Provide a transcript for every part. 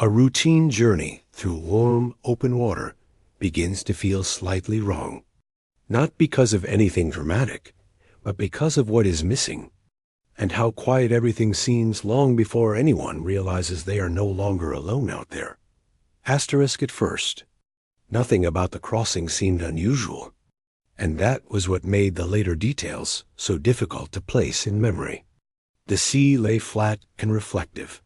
A routine journey through warm, open water begins to feel slightly wrong. Not because of anything dramatic, but because of what is missing, and how quiet everything seems long before anyone realizes they are no longer alone out there. Asterisk at first. Nothing about the crossing seemed unusual, and that was what made the later details so difficult to place in memory. The sea lay flat and reflective,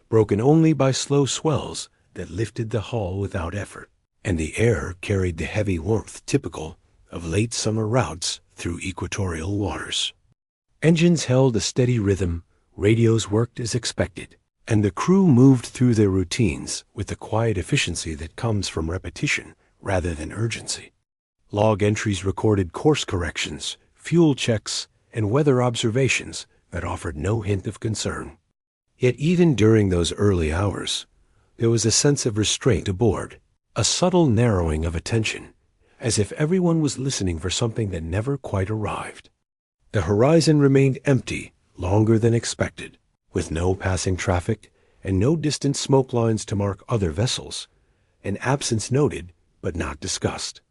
broken only by slow swells that lifted the hull without effort, and the air carried the heavy warmth typical of late summer routes through equatorial waters. Engines held a steady rhythm, radios worked as expected, and the crew moved through their routines with the quiet efficiency that comes from repetition rather than urgency. Log entries recorded course corrections, fuel checks, and weather observations that offered no hint of concern. Yet even during those early hours, there was a sense of restraint aboard, a subtle narrowing of attention, as if everyone was listening for something that never quite arrived. The horizon remained empty longer than expected, with no passing traffic and no distant smoke lines to mark other vessels, an absence noted but not discussed.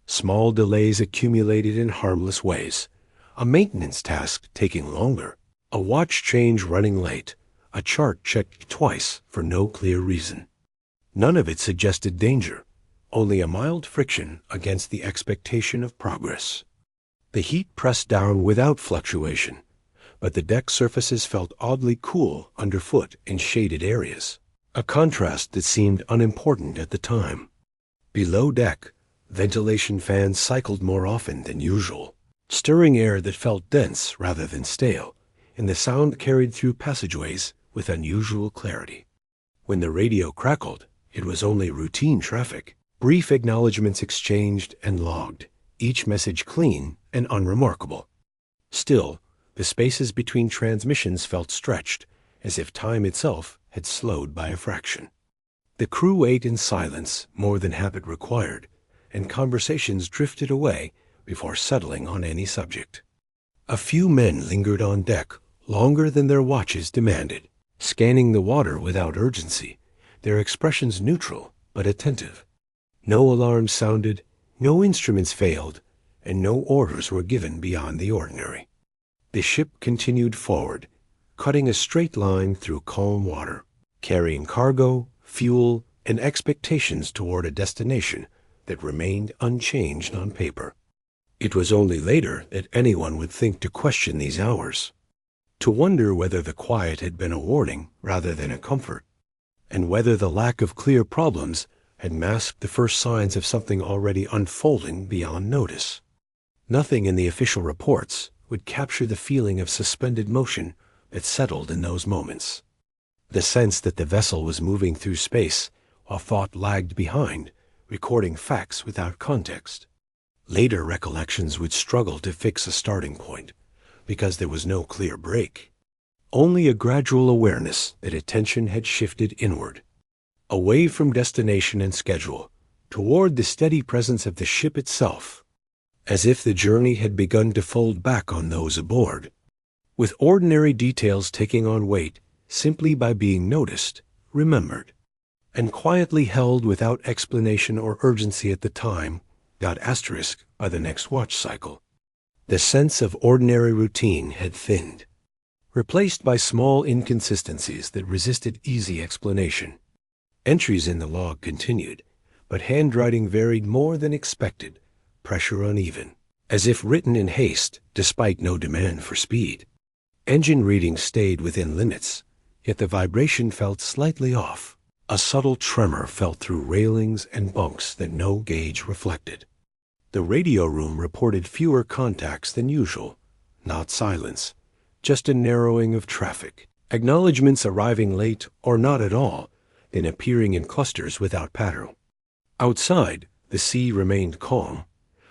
Small delays accumulated in harmless ways, a maintenance task taking longer, a watch change running late, a chart checked twice for no clear reason. None of it suggested danger, only a mild friction against the expectation of progress. The heat pressed down without fluctuation, but the deck surfaces felt oddly cool underfoot in shaded areas, a contrast that seemed unimportant at the time. Below deck, ventilation fans cycled more often than usual, stirring air that felt dense rather than stale, and the sound carried through passageways with unusual clarity. When the radio crackled, it was only routine traffic, brief acknowledgments exchanged and logged, each message clean and unremarkable. Still, the spaces between transmissions felt stretched, as if time itself had slowed by a fraction. The crew ate in silence more than habit required, and conversations drifted away before settling on any subject. A few men lingered on deck longer than their watches demanded, scanning the water without urgency, their expressions neutral but attentive. No alarms sounded, no instruments failed, and no orders were given beyond the ordinary. The ship continued forward, cutting a straight line through calm water, carrying cargo, fuel, and expectations toward a destination that remained unchanged on paper. It was only later that anyone would think to question these hours, to wonder whether the quiet had been a warning rather than a comfort, and whether the lack of clear problems had masked the first signs of something already unfolding beyond notice. Nothing in the official reports would capture the feeling of suspended motion that settled in those moments. The sense that the vessel was moving through space while thought lagged behind, recording facts without context. Later recollections would struggle to fix a starting point, because there was no clear break. Only a gradual awareness that attention had shifted inward, away from destination and schedule, toward the steady presence of the ship itself, as if the journey had begun to fold back on those aboard, with ordinary details taking on weight simply by being noticed, remembered, and quietly held without explanation or urgency at the time, got asterisk by the next watch cycle. The sense of ordinary routine had thinned, replaced by small inconsistencies that resisted easy explanation. Entries in the log continued, but handwriting varied more than expected, pressure uneven, as if written in haste despite no demand for speed. Engine readings stayed within limits, yet the vibration felt slightly off. A subtle tremor felt through railings and bunks that no gauge reflected. The radio room reported fewer contacts than usual, not silence, just a narrowing of traffic, acknowledgments arriving late or not at all, then appearing in clusters without pattern. Outside, the sea remained calm,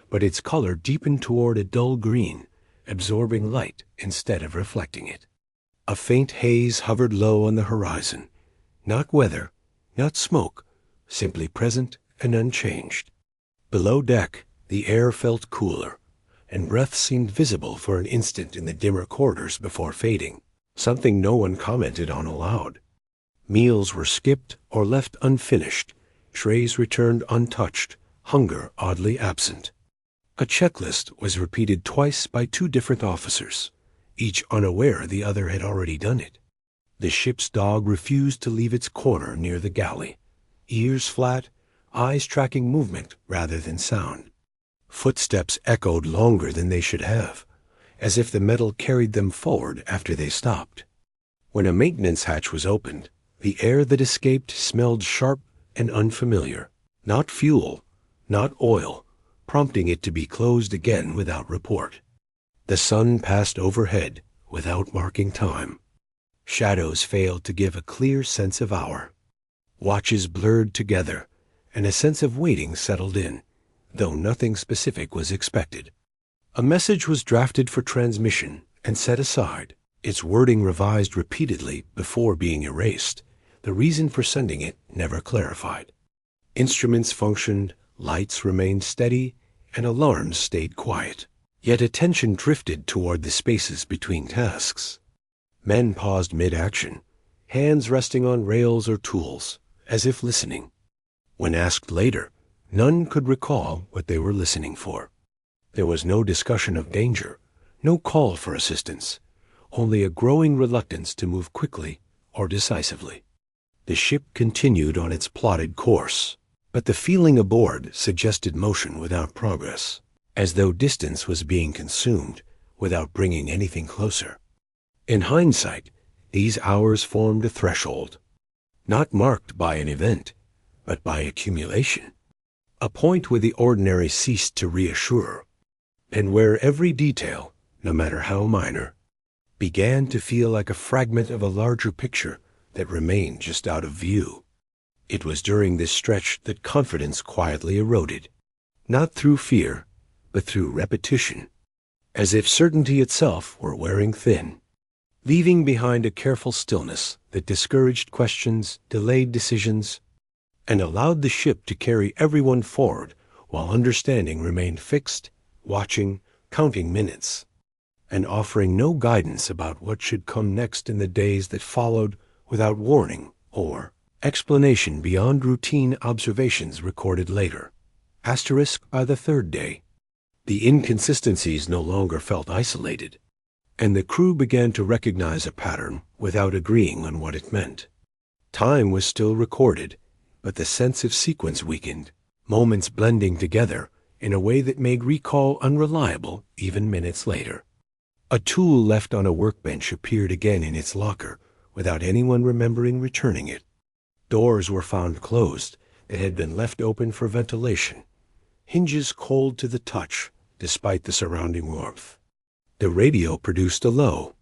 but its color deepened toward a dull green, absorbing light instead of reflecting it. A faint haze hovered low on the horizon, not weather, not smoke, simply present and unchanged. Below deck, the air felt cooler, and breath seemed visible for an instant in the dimmer corridors before fading, something no one commented on aloud. Meals were skipped or left unfinished, trays returned untouched, hunger oddly absent. A checklist was repeated twice by two different officers, each unaware the other had already done it. The ship's dog refused to leave its corner near the galley, ears flat, eyes tracking movement rather than sound. Footsteps echoed longer than they should have, as if the metal carried them forward after they stopped. When a maintenance hatch was opened, the air that escaped smelled sharp and unfamiliar. Not fuel, not oil, prompting it to be closed again without report. The sun passed overhead without marking time. Shadows failed to give a clear sense of hour. Watches blurred together, and a sense of waiting settled in, though nothing specific was expected. A message was drafted for transmission and set aside, its wording revised repeatedly before being erased, the reason for sending it never clarified. Instruments functioned, lights remained steady, and alarms stayed quiet. Yet attention drifted toward the spaces between tasks. Men paused mid-action, hands resting on rails or tools, as if listening. When asked later, none could recall what they were listening for. There was no discussion of danger, no call for assistance, only a growing reluctance to move quickly or decisively. The ship continued on its plotted course, but the feeling aboard suggested motion without progress, as though distance was being consumed without bringing anything closer. In hindsight, these hours formed a threshold, not marked by an event, but by accumulation, a point where the ordinary ceased to reassure, and where every detail, no matter how minor, began to feel like a fragment of a larger picture that remained just out of view. It was during this stretch that confidence quietly eroded, not through fear, but through repetition, as if certainty itself were wearing thin, leaving behind a careful stillness that discouraged questions, delayed decisions, and allowed the ship to carry everyone forward while understanding remained fixed, watching, counting minutes, and offering no guidance about what should come next in the days that followed without warning or explanation beyond routine observations recorded later, asterisk by the third day. The inconsistencies no longer felt isolated, and the crew began to recognize a pattern without agreeing on what it meant. Time was still recorded, but the sense of sequence weakened, moments blending together in a way that made recall unreliable even minutes later. A tool left on a workbench appeared again in its locker without anyone remembering returning it. Doors were found closed that had been left open for ventilation, hinges cold to the touch despite the surrounding warmth. The radio produced a low,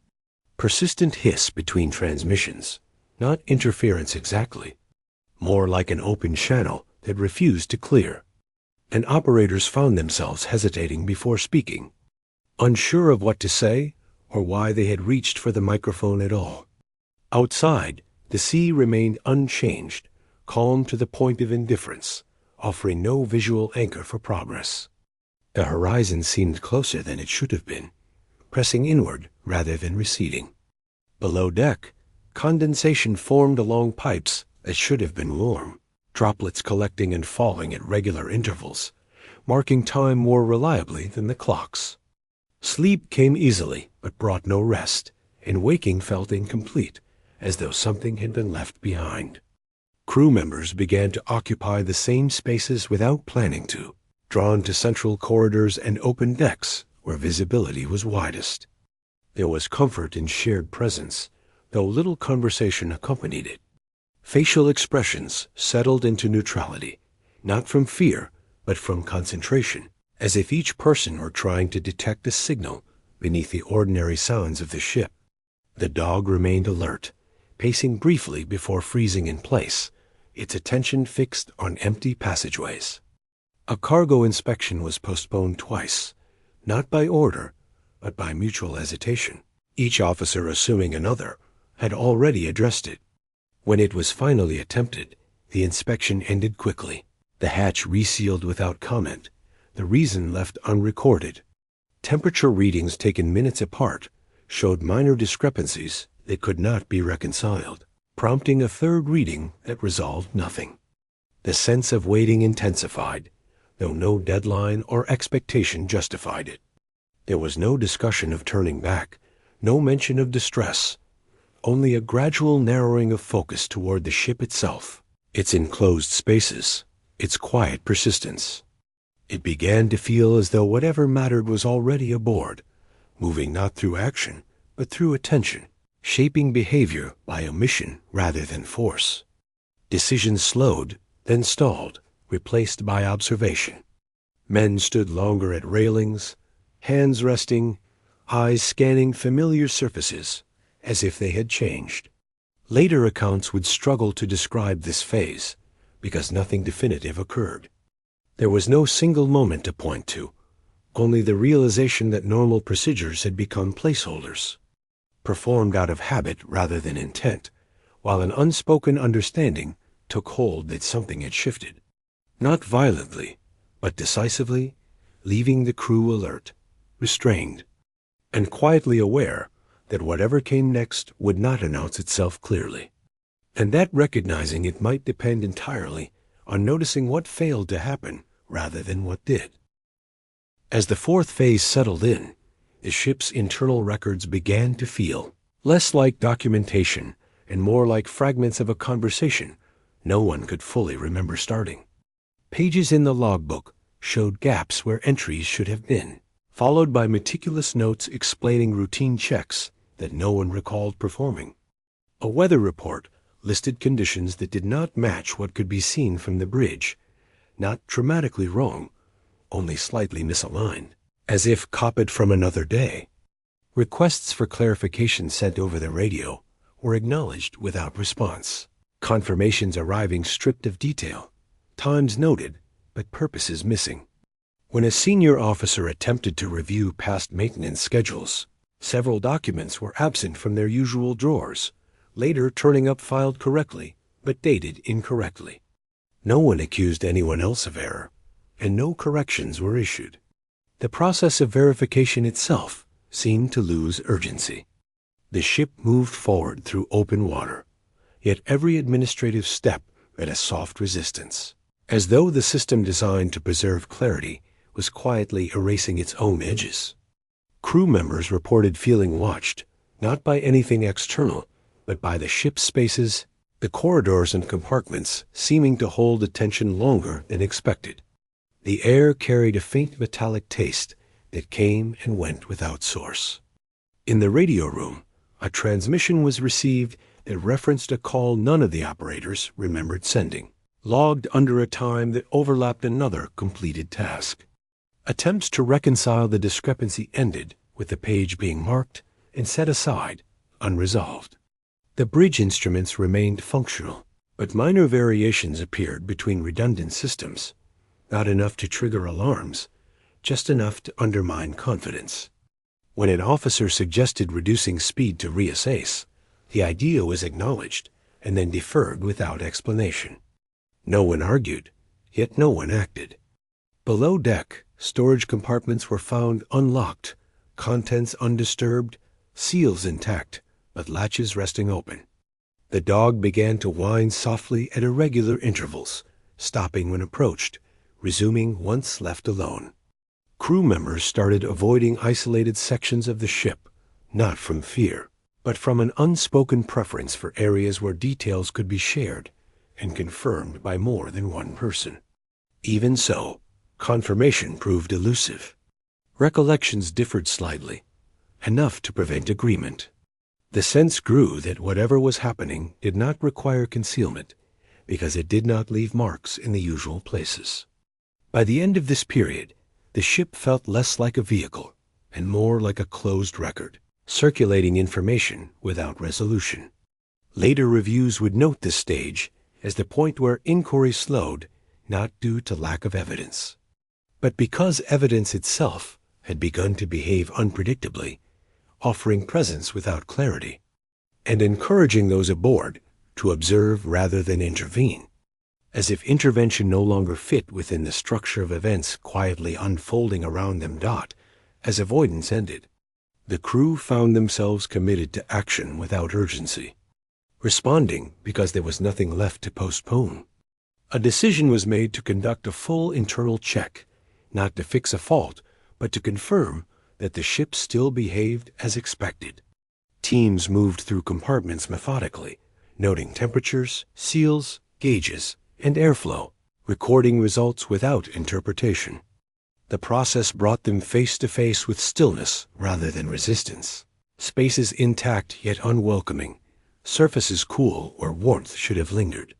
persistent hiss between transmissions, not interference exactly, more like an open channel that refused to clear, and operators found themselves hesitating before speaking, unsure of what to say or why they had reached for the microphone at all. Outside, the sea remained unchanged, calm to the point of indifference, offering no visual anchor for progress. The horizon seemed closer than it should have been, pressing inward rather than receding. Below deck, condensation formed along pipes that should have been warm, droplets collecting and falling at regular intervals, marking time more reliably than the clocks. Sleep came easily, but brought no rest, and waking felt incomplete, as though something had been left behind. Crew members began to occupy the same spaces without planning to, drawn to central corridors and open decks where visibility was widest. There was comfort in shared presence, though little conversation accompanied it. Facial expressions settled into neutrality, not from fear, but from concentration, as if each person were trying to detect a signal beneath the ordinary sounds of the ship. The dog remained alert, pacing briefly before freezing in place, its attention fixed on empty passageways. A cargo inspection was postponed twice, not by order, but by mutual hesitation. Each officer, assuming another, had already addressed it. When it was finally attempted, the inspection ended quickly, the hatch resealed without comment, the reason left unrecorded. Temperature readings taken minutes apart showed minor discrepancies that could not be reconciled. prompting a third reading that resolved nothing. The sense of waiting intensified, though no deadline or expectation justified it. There was no discussion of turning back, no mention of distress, only a gradual narrowing of focus toward the ship itself, its enclosed spaces, its quiet persistence. It began to feel as though whatever mattered was already aboard, moving not through action, but through attention, shaping behavior by omission rather than force. Decisions slowed, then stalled, replaced by observation. Men stood longer at railings, hands resting, eyes scanning familiar surfaces, as if they had changed. Later accounts would struggle to describe this phase, because nothing definitive occurred. There was no single moment to point to, only the realization that normal procedures had become placeholders, performed out of habit rather than intent, while an unspoken understanding took hold that something had shifted. Not violently, but decisively, leaving the crew alert, restrained, and quietly aware that whatever came next would not announce itself clearly, and that recognizing it might depend entirely on noticing what failed to happen rather than what did. As the fourth phase settled in, the ship's internal records began to feel less like documentation and more like fragments of a conversation no one could fully remember starting. Pages in the logbook showed gaps where entries should have been, followed by meticulous notes explaining routine checks that no one recalled performing. A weather report listed conditions that did not match what could be seen from the bridge, not dramatically wrong, only slightly misaligned, as if copied from another day. Requests for clarification sent over the radio were acknowledged without response, confirmations arriving stripped of detail, times noted, but purposes missing. When a senior officer attempted to review past maintenance schedules, several documents were absent from their usual drawers, later turning up filed correctly, but dated incorrectly. No one accused anyone else of error, and no corrections were issued. The process of verification itself seemed to lose urgency. The ship moved forward through open water, yet every administrative step met a soft resistance, as though the system designed to preserve clarity was quietly erasing its own edges. Crew members reported feeling watched, not by anything external, but by the ship's spaces, the corridors and compartments seeming to hold attention longer than expected. The air carried a faint metallic taste that came and went without source. In the radio room, a transmission was received that referenced a call none of the operators remembered sending, logged under a time that overlapped another completed task. Attempts to reconcile the discrepancy ended with the page being marked and set aside, unresolved. The bridge instruments remained functional, but minor variations appeared between redundant systems, not enough to trigger alarms, just enough to undermine confidence. When an officer suggested reducing speed to reassess, the idea was acknowledged and then deferred without explanation. No one argued, yet no one acted. Below deck, storage compartments were found unlocked, contents undisturbed, seals intact, but latches resting open. The dog began to whine softly at irregular intervals, stopping when approached, resuming once left alone. Crew members started avoiding isolated sections of the ship, not from fear, but from an unspoken preference for areas where details could be shared and confirmed by more than one person. Even so, confirmation proved elusive. Recollections differed slightly, enough to prevent agreement. The sense grew that whatever was happening did not require concealment, because it did not leave marks in the usual places. By the end of this period, the ship felt less like a vehicle and more like a closed record, circulating information without resolution. Later reviews would note this stage as the point where inquiry slowed, not due to lack of evidence, but because evidence itself had begun to behave unpredictably, offering presence without clarity, and encouraging those aboard to observe rather than intervene, as if intervention no longer fit within the structure of events quietly unfolding around them. As avoidance ended, the crew found themselves committed to action without urgency. responding because there was nothing left to postpone. A decision was made to conduct a full internal check, not to fix a fault, but to confirm that the ship still behaved as expected. Teams moved through compartments methodically, noting temperatures, seals, gauges, and airflow, recording results without interpretation. The process brought them face to face with stillness rather than resistance. Spaces intact yet unwelcoming, surfaces cool where warmth should have lingered.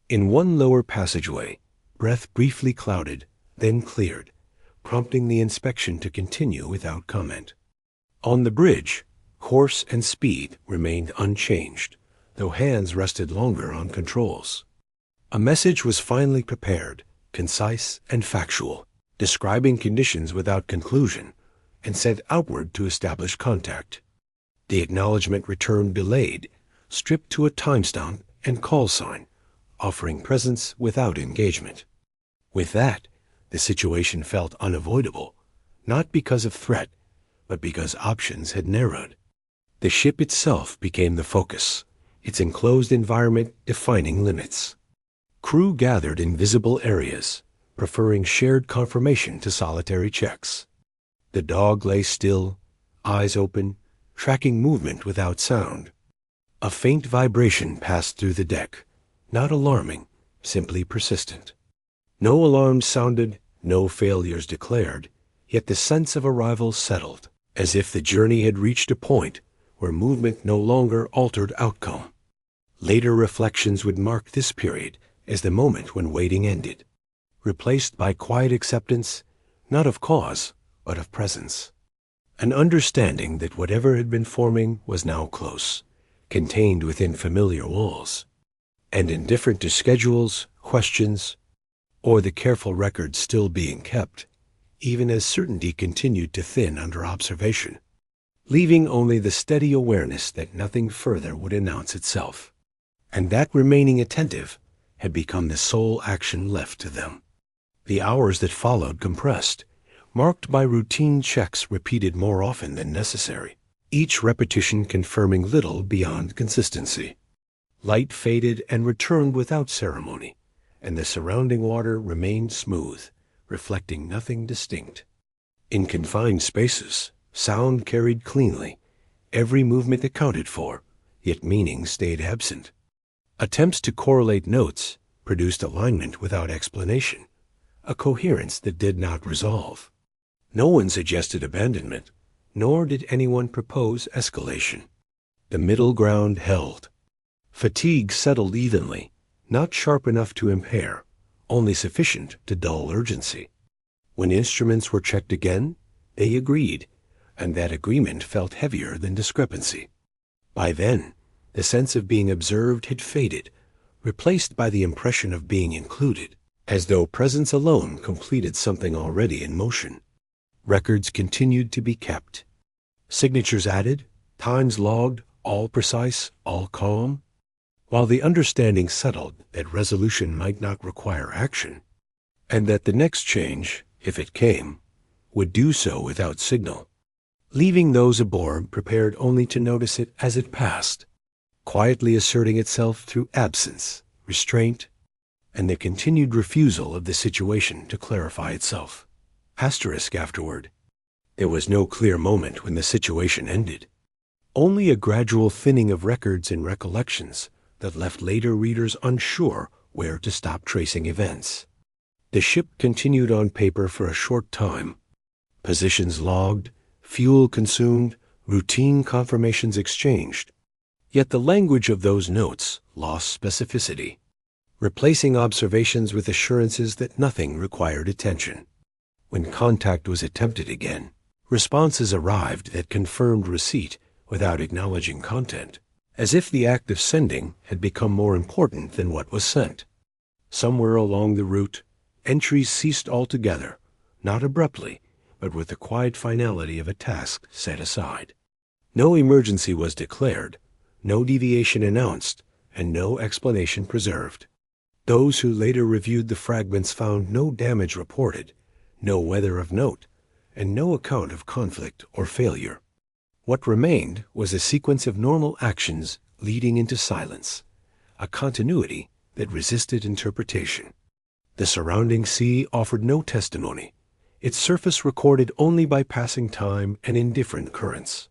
In one lower passageway, breath briefly clouded, then cleared, prompting the inspection to continue without comment. On the bridge, course and speed remained unchanged, though hands rested longer on controls. A message was finally prepared, concise and factual, describing conditions without conclusion, and sent outward to establish contact. The acknowledgement returned delayed, stripped to a timestamp and call sign, offering presence without engagement. With that, the situation felt unavoidable, not because of threat, but because options had narrowed. The ship itself became the focus, its enclosed environment defining limits. Crew gathered in visible areas, preferring shared confirmation to solitary checks. The dog lay still, eyes open, tracking movement without sound. A faint vibration passed through the deck, not alarming, simply persistent. No alarms sounded, no failures declared, yet the sense of arrival settled, as if the journey had reached a point where movement no longer altered outcome. Later reflections would mark this period as the moment when waiting ended, replaced by quiet acceptance, not of cause, but of presence. An understanding that whatever had been forming was now close, contained within familiar walls, and indifferent to schedules, questions, or the careful records still being kept, even as certainty continued to thin under observation, leaving only the steady awareness that nothing further would announce itself, and that remaining attentive had become the sole action left to them. The hours that followed compressed, marked by routine checks repeated more often than necessary, each repetition confirming little beyond consistency. Light faded and returned without ceremony, and the surrounding water remained smooth, reflecting nothing distinct. In confined spaces, sound carried cleanly, every movement accounted for, yet meaning stayed absent. Attempts to correlate notes produced alignment without explanation, a coherence that did not resolve. No one suggested abandonment, nor did anyone propose escalation. The middle ground held. Fatigue settled evenly, not sharp enough to impair, only sufficient to dull urgency. When instruments were checked again, they agreed, and that agreement felt heavier than discrepancy. By then, the sense of being observed had faded, replaced by the impression of being included, as though presence alone completed something already in motion. Records continued to be kept. Signatures added, times logged, all precise, all calm, while the understanding settled that resolution might not require action, and that the next change, if it came, would do so without signal, leaving those aboard prepared only to notice it as it passed, quietly asserting itself through absence, restraint, and the continued refusal of the situation to clarify itself. Asterisk afterward. There was no clear moment when the situation ended, only a gradual thinning of records and recollections that left later readers unsure where to stop tracing events. The ship continued on paper for a short time. Positions logged, fuel consumed, routine confirmations exchanged. Yet the language of those notes lost specificity, replacing observations with assurances that nothing required attention. When contact was attempted again, responses arrived that confirmed receipt without acknowledging content, as if the act of sending had become more important than what was sent. Somewhere along the route, entries ceased altogether, not abruptly, but with the quiet finality of a task set aside. No emergency was declared, no deviation announced, and no explanation preserved. Those who later reviewed the fragments found no damage reported, no weather of note, and no account of conflict or failure. What remained was a sequence of normal actions leading into silence, a continuity that resisted interpretation. The surrounding sea offered no testimony, its surface recorded only by passing time and indifferent currents.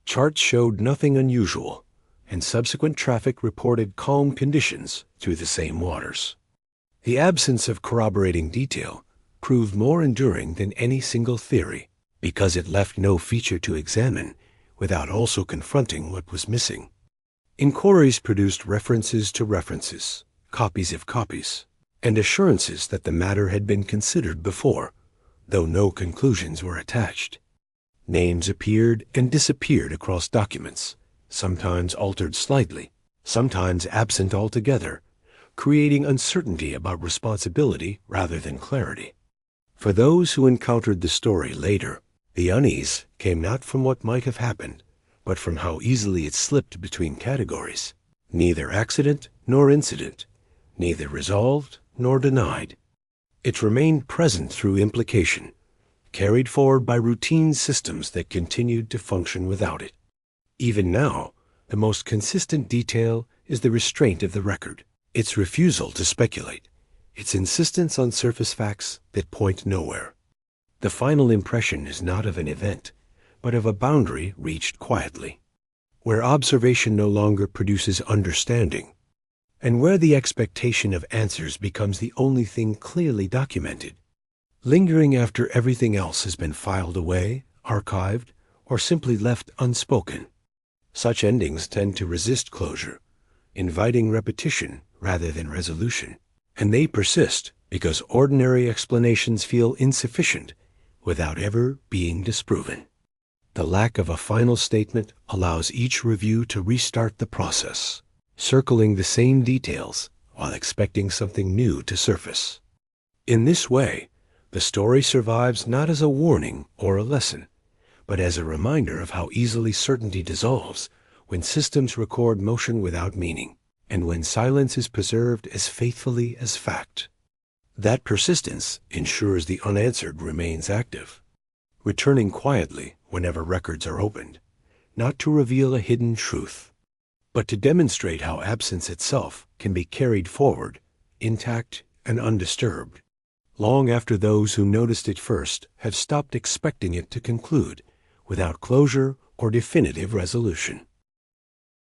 Charts showed nothing unusual, and subsequent traffic reported calm conditions through the same waters. The absence of corroborating detail proved more enduring than any single theory, because it left no feature to examine without also confronting what was missing. Inquiries produced references to references, copies of copies, and assurances that the matter had been considered before, though no conclusions were attached. Names appeared and disappeared across documents, sometimes altered slightly, sometimes absent altogether, creating uncertainty about responsibility rather than clarity. For those who encountered the story later, the unease came not from what might have happened, but from how easily it slipped between categories, neither accident nor incident, neither resolved nor denied. It remained present through implication, carried forward by routine systems that continued to function without it. Even now, the most consistent detail is the restraint of the record, its refusal to speculate, its insistence on surface facts that point nowhere. The final impression is not of an event, but of a boundary reached quietly, where observation no longer produces understanding, and where the expectation of answers becomes the only thing clearly documented, lingering after everything else has been filed away, archived, or simply left unspoken. Such endings tend to resist closure, inviting repetition rather than resolution, and they persist because ordinary explanations feel insufficient without ever being disproven. The lack of a final statement allows each review to restart the process, circling the same details while expecting something new to surface. In this way, the story survives not as a warning or a lesson, but as a reminder of how easily certainty dissolves when systems record motion without meaning, and when silence is preserved as faithfully as fact. That persistence ensures the unanswered remains active, returning quietly whenever records are opened, not to reveal a hidden truth, but to demonstrate how absence itself can be carried forward, intact and undisturbed, long after those who noticed it first have stopped expecting it to conclude without closure or definitive resolution.